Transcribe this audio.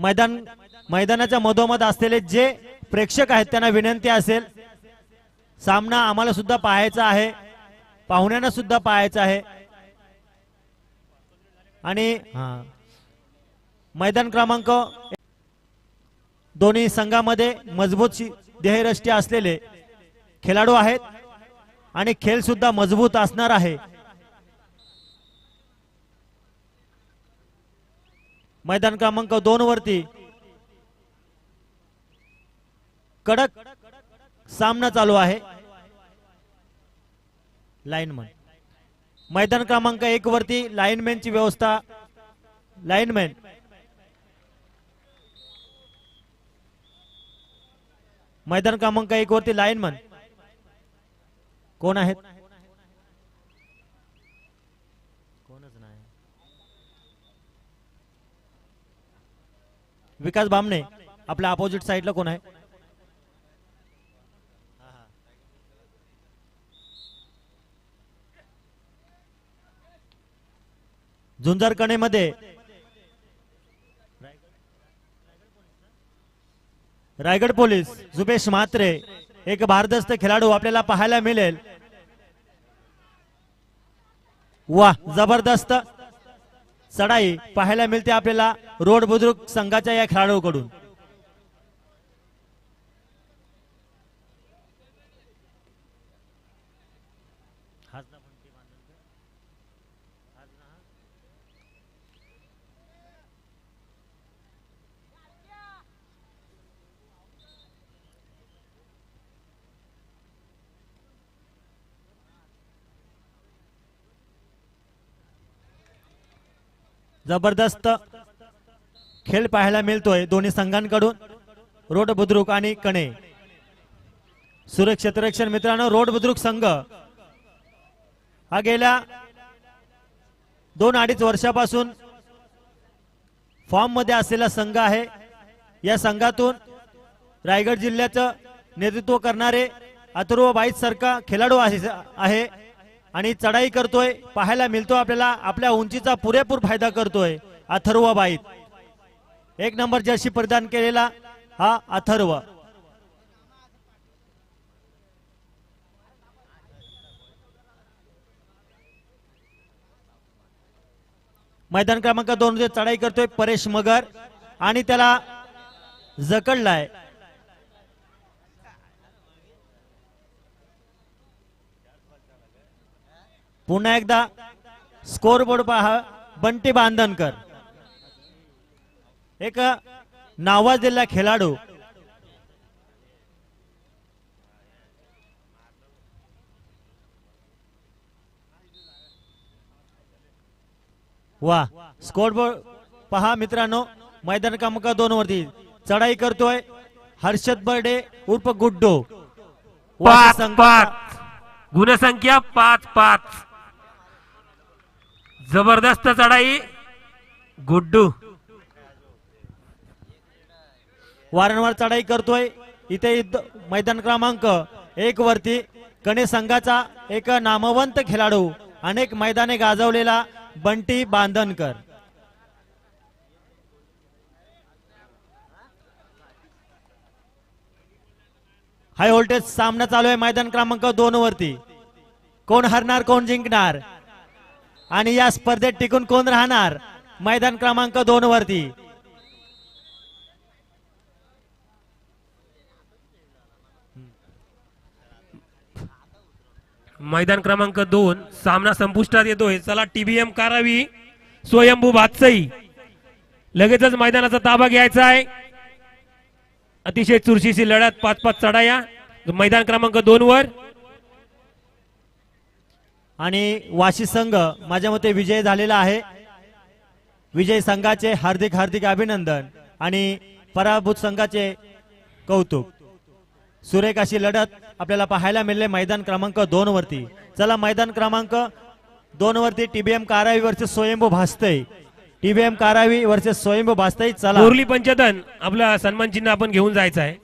मैदानाच्या मधोमध असलेले जे प्रेक्षक आहेत त्यांना विनंती असेल, सामना आम्हाला सुद्धा पाहायचा आहे, पाहुण्यांना सुद्धा पाहायचा आहे आणि मैदान क्रमांक दोन्ही संघामध्ये मजबूत देहरष्टी असलेले खेळाडू आहेत आणि खेळ सुद्धा मजबूत असणार आहे। मैदान क्रमांक 2 वरती कडक सामना चालू आहे। लाईनमन मैदान क्रमांक 1 वरती लाईनमॅनची व्यवस्था, लाईनमॅन मैदान क्रमांक 1 वरती लाईनमन कोण आहेत? कोणच नाही। विकास बामणे आपल्या अपोजिट साइडला कोण आहे? झुंजारकणेमध्ये रायगड पोलीस जुबेश म्हात्रे एक भारदस्त खेळाडू आपल्याला पाहायला मिळेल। वाह, जबरदस्त चढाई पाहायला मिळते आपल्याला रोड बुद्रुक संघाच्या या खेळाडूकडून। जबरदस्त खेळ पाहायला मिळतोय दोन्ही संघांकडून। रोड बुद्रुक आणि कणे सुरक्षा रक्षण मित्रांनो, रोड बुद्रुक संघ हा गेल्या 2-2.5 वर्षापासून फॉर्म मध्ये असलेला संघ आहे। या संघातून रायगड जिल्ह्याचं नेतृत्व करणारे अथर्व बाईत सारखा खेळाडू आहे आणि चढाई करतोय पाहायला मिळतो आपल्याला। आपल्या उंचीचा पुरेपूर फायदा करतोय अथर्व बाईत। 1 नंबर जर्सी परिधान केलेला हा अथर्व। मैदान क्रमांक 2 मध्ये चढाई करतोय परेश मगर आणि त्याला जकडलाय। पुन्हा एकदा स्कोर बोर्ड पहा, बंटी बांधनकर एक नावाजलेला खेळाडू। वाह, स्कोर बोर्ड पहा मित्रांनो, मैदान क्रमांक 2 वरती चढाई करतोय हर्षद बर्डे उर्फ गुड्डू। गुणसंख्या 5-5। जबरदस्त चढाई गुड्डू वारंवार चढाई करतोय। इथे मैदान क्रमांक 1 वरती कणे संघाचा एक नामवंत खेळाडू, अनेक मैदाने गाजवलेला बंटी बांधनकर। हाय व्होल्टेज सामना चालू आहे मैदान क्रमांक 2 वरती। कोण हरणार, कोण जिंकणार आणि या स्पर्धेत टिकून कोण राहणार मैदान क्रमांक 2 वरती? मैदान क्रमांक 2 सामना संपुष्टात येतोय। चला टीबीएम कारावी स्वयंभू भातसई लगेचच मैदानाचा ताबा घ्यायचा आहे। अतिशय चुरशीची लढत, 5-5 चढाया मैदान क्रमांक 2 वर आणि वाशी संघ माझ्या मते विजय झालेला आहे। विजय संघाचे हार्दिक हार्दिक अभिनंदन आणि पराभूत संघाचे कौतुक। सुरेख अशी लढत आपल्याला पाहायला मिळाली मैदान क्रमांक 2 वरती। चला मैदान क्रमांक 2 वरती टीबीएम कारावी वर्सेस स्वयंभू भातसई। टीबीएम कारावी वर्सेस स्वयंभू भातसई। चला मुरली पंचतन आपला सन्मान चिन्ह आपण घेऊन जायचं आहे।